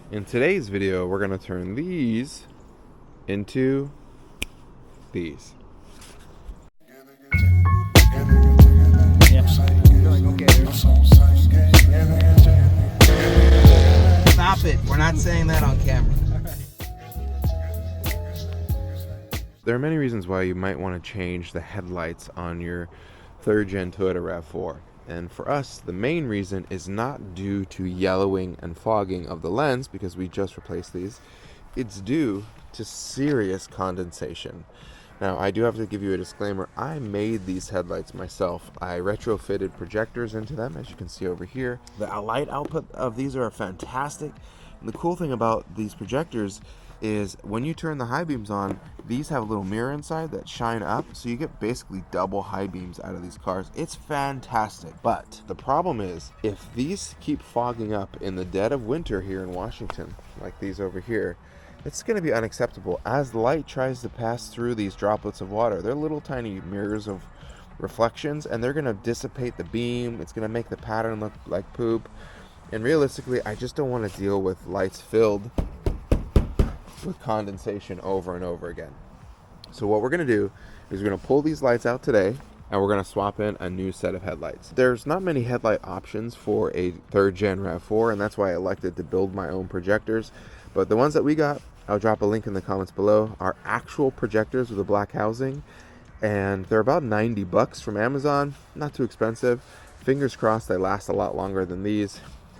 In today's video, we're going to turn these into these. Stop it. We're not saying that on camera. There are many reasons why you might want to change the headlights on your third gen Toyota RAV4. And for us, the main reason is not due to yellowing and fogging of the lens, because we just replaced these. It's due to serious condensation. Now, I do have to give you a disclaimer. I made these headlights myself. I retrofitted projectors into them, as you can see over here. The light output of these are fantastic. And the cool thing about these projectors is when you turn the high beams on, these have a little mirror inside that shine up, so you get basically double high beams out of these cars. It's fantastic. But the problem is, if these keep fogging up in the dead of winter here in Washington, like these over here, it's going to be unacceptable. As light tries to pass through these droplets of water, they're little tiny mirrors of reflections, and they're going to dissipate the beam. It's going to make the pattern look like poop. And realistically, I just don't want to deal with lights filled with condensation over and over again. So what we're going to do is we're going to pull these lights out today, and we're going to swap in a new set of headlights. There's not many headlight options for a third gen RAV4, and that's why I elected to build my own projectors. But the ones that we got, I'll drop a link in the comments below, are actual projectors with a black housing, and they're about $90 from Amazon. Not too expensive. Fingers crossed they last a lot longer than these.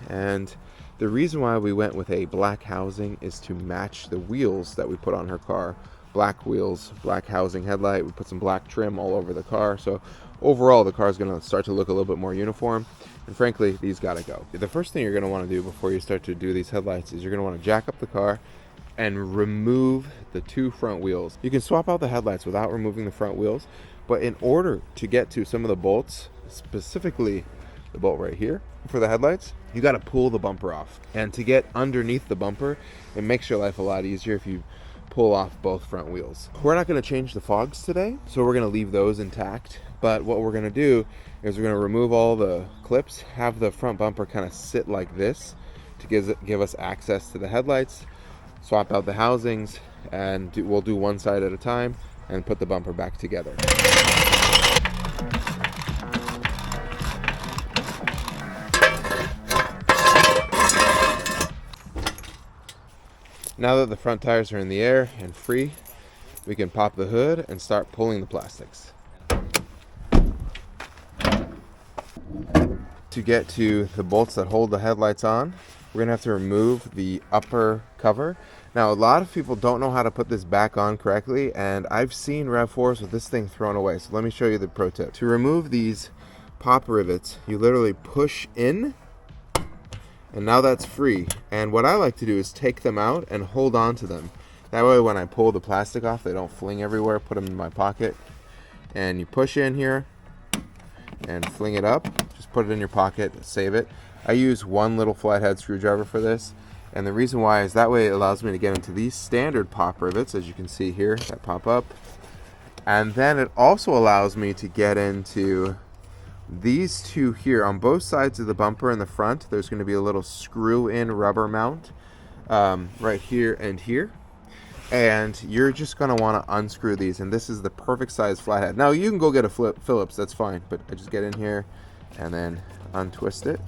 And the reason why we went with a black housing is to match the wheels that we put on her car. Black wheels, black housing headlight. We put some black trim all over the car. So overall, the car is going to start to look a little bit more uniform. And frankly, these got to go. The first thing you're going to want to do before you start to do these headlights is you're going to want to jack up the car and remove the two front wheels. You can swap out the headlights without removing the front wheels. But in order to get to some of the bolts, specifically the bolt right here for the headlights, you got to pull the bumper off. And to get underneath the bumper, it makes your life a lot easier if you pull off both front wheels. We're not going to change the fogs today, so we're going to leave those intact. But what we're going to do is we're going to remove all the clips, have the front bumper kind of sit like this to give us access to the headlights, swap out the housings, and we'll do one side at a time and put the bumper back together. Now that the front tires are in the air and free, we can pop the hood and start pulling the plastics. To get to the bolts that hold the headlights on, we're going to have to remove the upper cover. Now, a lot of people don't know how to put this back on correctly, and I've seen RAV4s with this thing thrown away. So let me show you the pro tip. To remove these pop rivets, you literally push in, and now that's free. And what I like to do is take them out and hold on to them. That way when I pull the plastic off, they don't fling everywhere. Put them in my pocket. And you push in here and fling it up. Just put it in your pocket, save it. I use one little flathead screwdriver for this. And the reason why is that way it allows me to get into these standard pop rivets, as you can see here, that pop up. And then it also allows me to get into these two here on both sides of the bumper in the front. There's going to be a little screw-in rubber mount right here and here, and you're just going to want to unscrew these, and this is the perfect size flathead. Now you can go get a Phillips, that's fine, but I just get in here and then untwist it,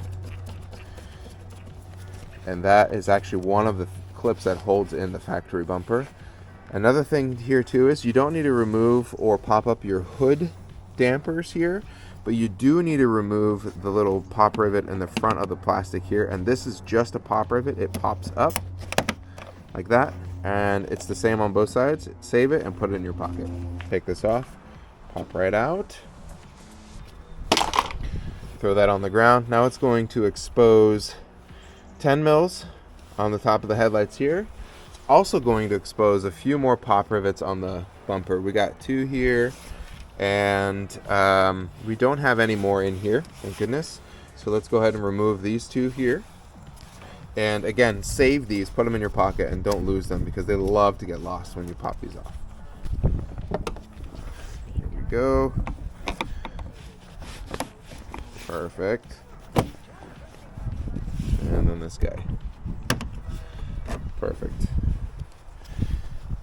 and that is actually one of the clips that holds in the factory bumper. Another thing here too is you don't need to remove or pop up your hood dampers here, but you do need to remove the little pop rivet in the front of the plastic here, and this is just a pop rivet. It pops up like that, and it's the same on both sides. Save it and put it in your pocket. Take this off, pop right out, throw that on the ground. Now it's going to expose 10 mils on the top of the headlights here. It's also going to expose a few more pop rivets on the bumper. We got 2 here, and we don't have any more in here, thank goodness. So let's go ahead and remove these 2 here. And again, save these, put them in your pocket, and don't lose them, because they love to get lost when you pop these off. Here we go. Perfect. And then this guy. Perfect.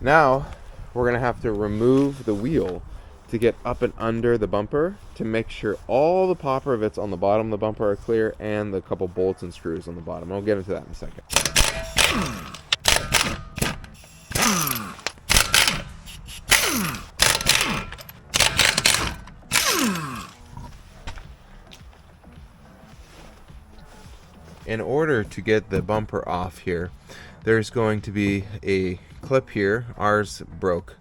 Now we're going to have to remove the wheel to get up and under the bumper to make sure all the pop rivets on the bottom of the bumper are clear and the couple bolts and screws on the bottom. I'll get into that in a second. In order to get the bumper off here, there's going to be a clip here. Ours broke,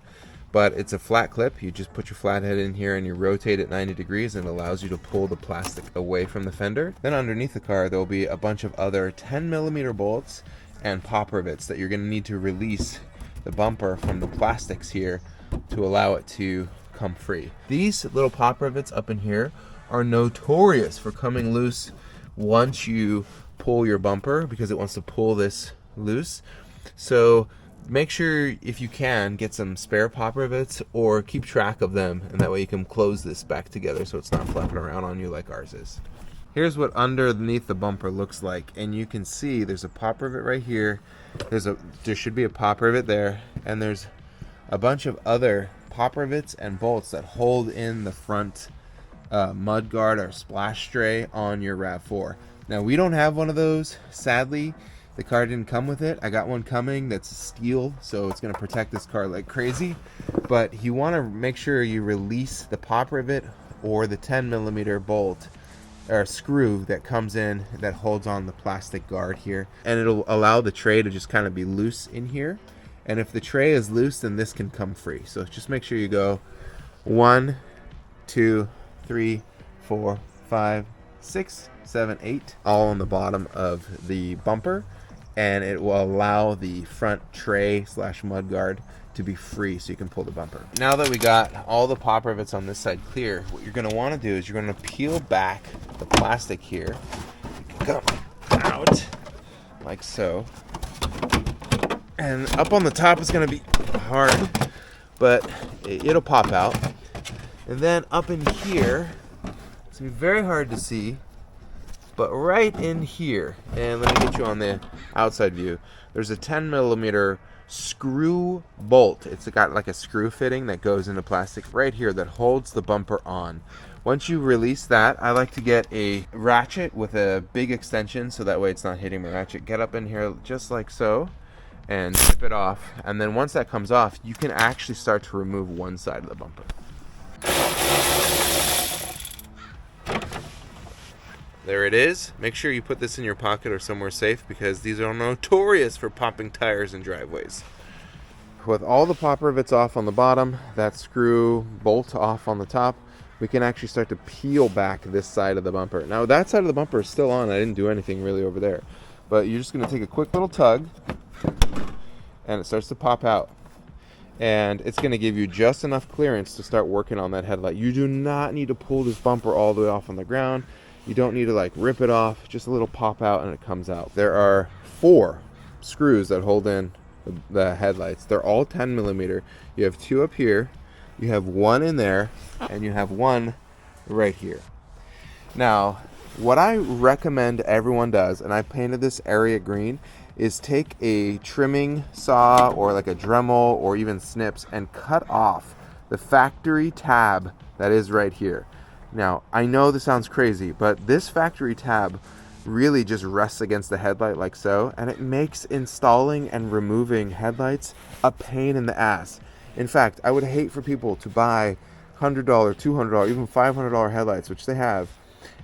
but it's a flat clip. You just put your flathead in here and you rotate it 90 degrees and it allows you to pull the plastic away from the fender. Then underneath the car there will be a bunch of other 10mm bolts and pop rivets that you're going to need to release the bumper from the plastics here to allow it to come free. These little pop rivets up in here are notorious for coming loose once you pull your bumper, because it wants to pull this loose. So make sure, if you can, get some spare pop rivets or keep track of them, and that way you can close this back together so it's not flapping around on you like ours is. Here's what underneath the bumper looks like, and you can see there's a pop rivet right here. There should be a pop rivet there, and there's a bunch of other pop rivets and bolts that hold in the front mud guard or splash tray on your RAV4. Now we don't have one of those, sadly. The car didn't come with it. I got one coming that's steel, so it's going to protect this car like crazy. But you want to make sure you release the pop rivet or the 10mm bolt or screw that comes in that holds on the plastic guard here, and it'll allow the tray to just kind of be loose in here. And if the tray is loose, then this can come free. So just make sure you go 1, 2, 3, 4, 5, 6, 7, 8, all on the bottom of the bumper, and it will allow the front tray slash mud guard to be free so you can pull the bumper. Now that we got all the pop rivets on this side clear, what you're going to want to do is you're going to peel back the plastic here. Come out like so. And up on the top is going to be hard, but it'll pop out. And then up in here, it's going to be very hard to see, but right in here, and let me get you on the outside view, there's a 10mm screw bolt. It's got like a screw fitting that goes into plastic right here that holds the bumper on. Once you release that, I like to get a ratchet with a big extension so that way it's not hitting my ratchet. Get up in here just like so and zip it off, and then once that comes off, you can actually start to remove one side of the bumper. There it is. Make sure you put this in your pocket or somewhere safe, because these are notorious for popping tires in driveways. With all the pop rivets off on the bottom, that screw bolt off on the top, we can actually start to peel back this side of the bumper. Now that side of the bumper is still on. I didn't do anything really over there. But you're just going to take a quick little tug, and it starts to pop out. And it's going to give you just enough clearance to start working on that headlight. You do not need to pull this bumper all the way off on the ground. You don't need to like rip it off, just a little pop out and it comes out. There are 4 screws that hold in the headlights. They're all 10mm. You have 2 up here, you have 1 in there, and you have 1 right here. Now, what I recommend everyone does, and I painted this area green, is take a trimming saw or like a Dremel or even snips and cut off the factory tab that is right here. Now, I know this sounds crazy, but this factory tab really just rests against the headlight like so, and it makes installing and removing headlights a pain in the ass. In fact, I would hate for people to buy $100, $200, even $500 headlights, which they have,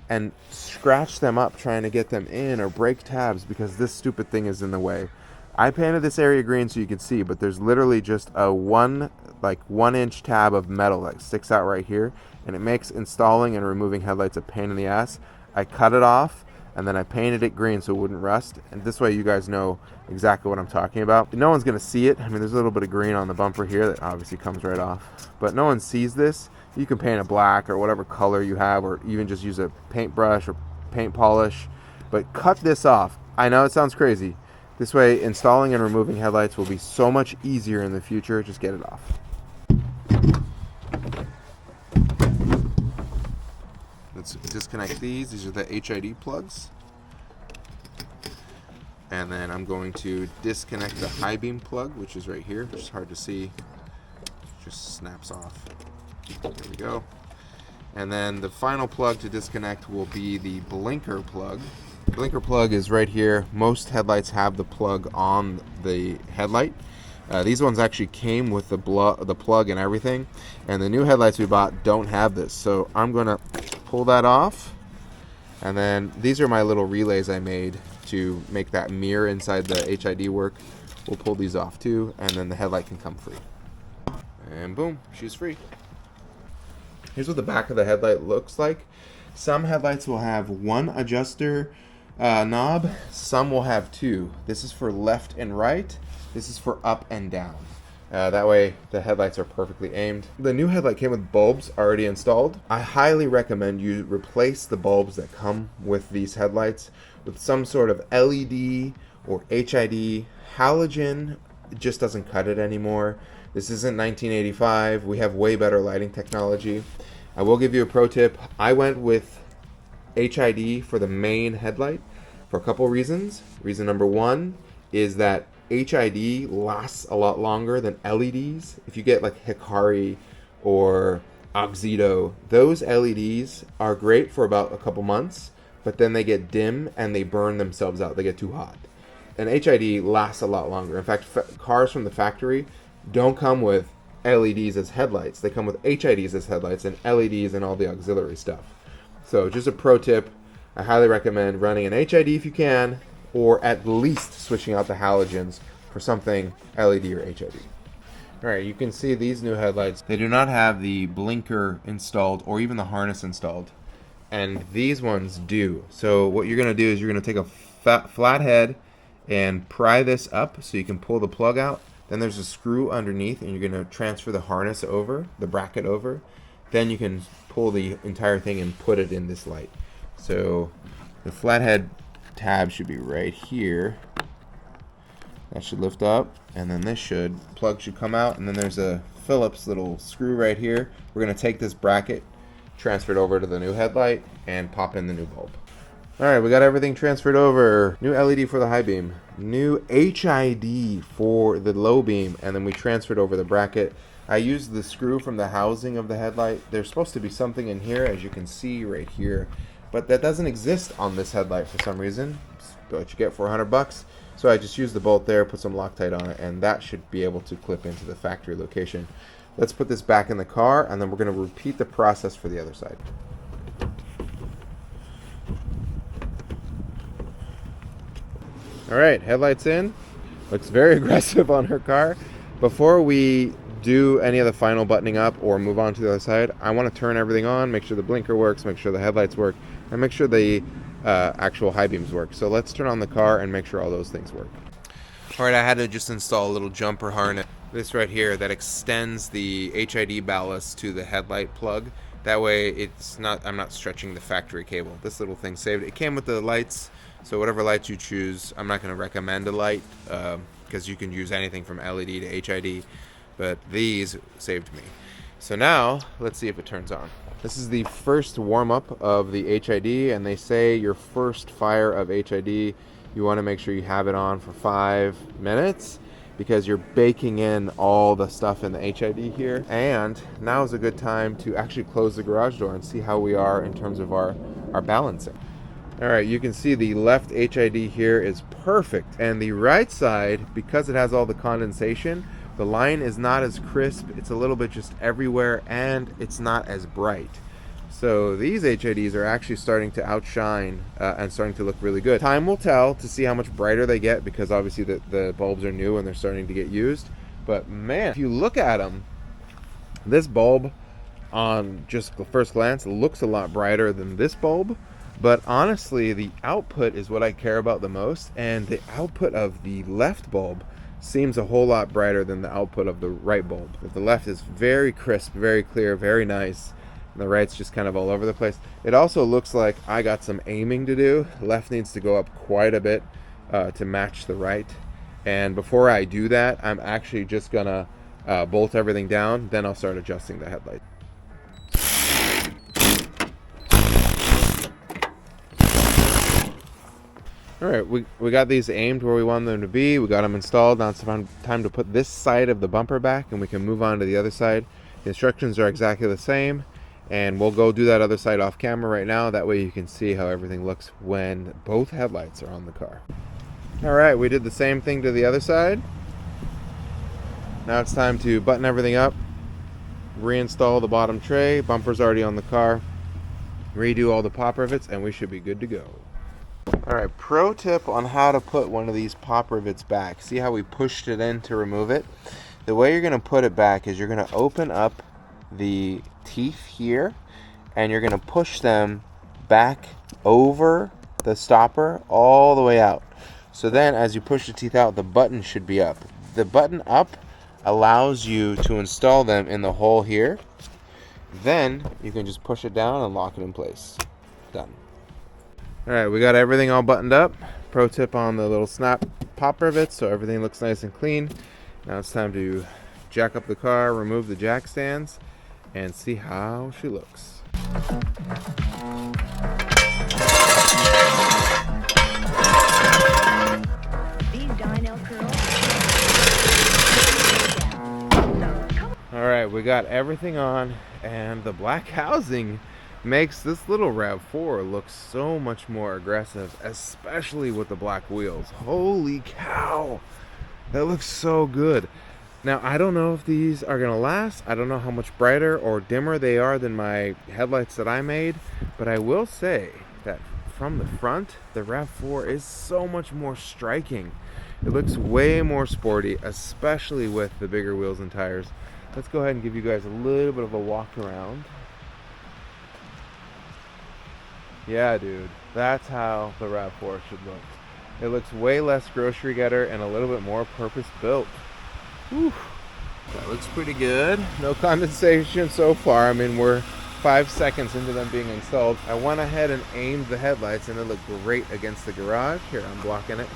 and scratch them up trying to get them in or break tabs because this stupid thing is in the way. I painted this area green so you can see, but there's literally just a 1-inch tab of metal that sticks out right here, and it makes installing and removing headlights a pain in the ass. I cut it off, and then I painted it green so it wouldn't rust, and this way you guys know exactly what I'm talking about. No one's going to see it. I mean, there's a little bit of green on the bumper here that obviously comes right off, but no one sees this. You can paint it black or whatever color you have, or even just use a paintbrush or paint polish, but cut this off. I know it sounds crazy. This way, installing and removing headlights will be so much easier in the future. Just get it off. Let's disconnect these. These are the HID plugs. And then I'm going to disconnect the high beam plug, which is right here. It's hard to see. It just snaps off. There we go. And then the final plug to disconnect will be the blinker plug. The blinker plug is right here. Most headlights have the plug on the headlight. These ones actually came with the plug and everything. And the new headlights we bought don't have this. So I'm going to pull that off. And then these are my little relays I made to make that mirror inside the HID work. We'll pull these off too, and then the headlight can come free. And boom, she's free. Here's what the back of the headlight looks like. Some headlights will have one adjuster knob, some will have two. This is for left and right, this is for up and down. That way the headlights are perfectly aimed. The new headlight came with bulbs already installed. I highly recommend you replace the bulbs that come with these headlights with some sort of LED or HID. Halogen just doesn't cut it anymore. This isn't 1985. We have way better lighting technology. I will give you a pro tip. I went with HID for the main headlight for a couple reasons. Reason number one is that HID lasts a lot longer than LEDs. If you get like Hikari or Oxydo, those LEDs are great for about a couple months, but then they get dim and they burn themselves out. They get too hot. And HID lasts a lot longer. In fact, cars from the factory don't come with LEDs as headlights. They come with HIDs as headlights and LEDs and all the auxiliary stuff. So just a pro tip, I highly recommend running an HID if you can, or at least switching out the halogens for something LED or HID. Alright, you can see these new headlights. They do not have the blinker installed or even the harness installed. And these ones do. So what you're going to do is you're going to take a flat head and pry this up so you can pull the plug out. Then there's a screw underneath and you're going to transfer the harness over, the bracket over. Then you can pull the entire thing and put it in this light. So the flathead tab should be right here. That should lift up, and then this plug should come out, and then there's a Phillips little screw right here. We're going to take this bracket, transfer it over to the new headlight, and pop in the new bulb. Alright, we got everything transferred over. New LED for the high beam, new HID for the low beam, and then we transferred over the bracket. I used the screw from the housing of the headlight. There's supposed to be something in here, as you can see right here, but that doesn't exist on this headlight for some reason. It's what you get for $100. So I just used the bolt there, put some Loctite on it, and that should be able to clip into the factory location. Let's put this back in the car, and then we're going to repeat the process for the other side. Alright, headlights in. Looks very aggressive on her car. Before we do any of the final buttoning up or move on to the other side, I want to turn everything on, make sure the blinker works, make sure the headlights work, and make sure the actual high beams work. So let's turn on the car and make sure all those things work. Alright, I had to just install a little jumper harness. This right here that extends the HID ballast to the headlight plug. That way I'm not stretching the factory cable. This little thing saved it. It came with the lights, so whatever lights you choose, I'm not going to recommend a light because you can use anything from LED to HID, but these saved me. So now let's see if it turns on. This is the first warm-up of the HID, and they say your first fire of HID, you want to make sure you have it on for 5 minutes because you're baking in all the stuff in the HID here. And now is a good time to actually close the garage door and see how we are in terms of our balancing. Alright, you can see the left HID here is perfect, and the right side, because it has all the condensation, the line is not as crisp, it's a little bit just everywhere, and it's not as bright. So these HIDs are actually starting to outshine and starting to look really good. Time will tell to see how much brighter they get because obviously the bulbs are new and they're starting to get used. But man, if you look at them, this bulb on just the first glance looks a lot brighter than this bulb. But honestly, the output is what I care about the most, and the output of the left bulb seems a whole lot brighter than the output of the right bulb. The left is very crisp, very clear, very nice, and the right's just kind of all over the place. It also looks like I got some aiming to do. Left needs to go up quite a bit to match the right, and before I do that, I'm actually just gonna bolt everything down, then I'll start adjusting the headlight. All right, we got these aimed where we want them to be. We got them installed. Now it's time to put this side of the bumper back, and we can move on to the other side. The instructions are exactly the same, and we'll go do that other side off camera right now. That way you can see how everything looks when both headlights are on the car. All right, we did the same thing to the other side. Now it's time to button everything up, reinstall the bottom tray. Bumper's already on the car. Redo all the pop rivets, and we should be good to go. All right, pro tip on how to put one of these pop rivets back. See how we pushed it in to remove it? The way you're going to put it back is you're going to open up the teeth here, and you're going to push them back over the stopper all the way out. So then as you push the teeth out, the button should be up. The button up allows you to install them in the hole here. Then you can just push it down and lock it in place. Done. All right, we got everything all buttoned up. Pro tip on the little snap pop rivets, so everything looks nice and clean. Now it's time to jack up the car, remove the jack stands, and see how she looks. All right, we got everything on, and the black housing makes this little RAV4 look so much more aggressive, especially with the black wheels. Holy cow, that looks so good. Now, I don't know if these are gonna last. I don't know how much brighter or dimmer they are than my headlights that I made, but I will say that from the front, the RAV4 is so much more striking. It looks way more sporty, especially with the bigger wheels and tires. Let's go ahead and give you guys a little bit of a walk around. Yeah, dude, that's how the RAV4 should look. It looks way less grocery getter and a little bit more purpose built. Whew. That looks pretty good. No condensation so far. I mean, we're 5 seconds into them being installed. I went ahead and aimed the headlights, and it looked great against the garage. Here, I'm blocking it.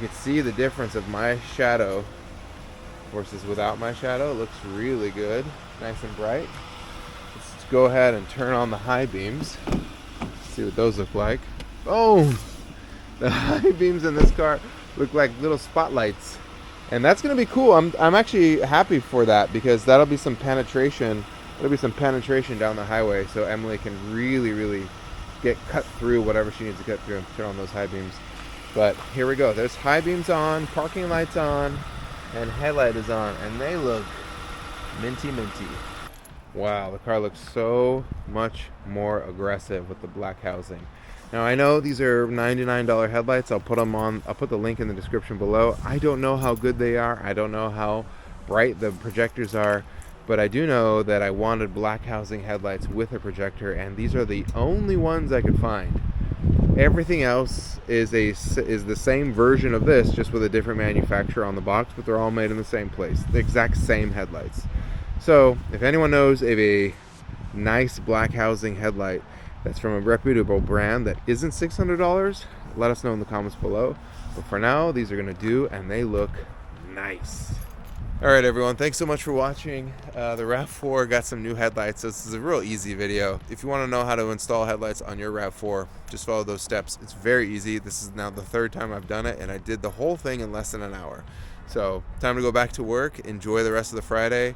You can see the difference of my shadow versus without my shadow. It looks really good, nice and bright. Let's go ahead and turn on the high beams. See what those look like. Oh, the high beams in this car look like little spotlights, and that's gonna be cool. I'm actually happy for that, because that'll be some penetration. There'll be some penetration down the highway, so Emily can really get cut through whatever she needs to cut through and turn on those high beams. But here we go. There's high beams on, parking lights on, and headlight is on, and they look minty. Wow, the car looks so much more aggressive with the black housing. Now, I know these are $99 headlights. I'll put the link in the description below. I don't know how good they are. I don't know how bright the projectors are, but I do know that I wanted black housing headlights with a projector, and these are the only ones I could find. Everything else is the same version of this, just with a different manufacturer on the box, but they're all made in the same place, the exact same headlights. So if anyone knows of a nice black housing headlight that's from a reputable brand that isn't $600, let us know in the comments below. But for now, these are gonna do, and they look nice. All right, everyone, thanks so much for watching. The RAV4 got some new headlights. This is a real easy video. If you want to know how to install headlights on your RAV4, just follow those steps. It's very easy. This is now the 3rd time I've done it, and I did the whole thing in less than an hour. So time to go back to work. Enjoy the rest of the Friday.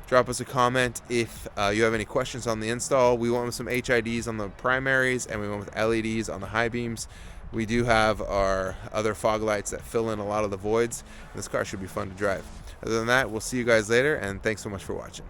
Drop us a comment if you have any questions on the install. We went with some HIDs on the primaries, and we went with LEDs on the high beams. We do have our other fog lights that fill in a lot of the voids. This car should be fun to drive. Other than that, we'll see you guys later, and thanks so much for watching.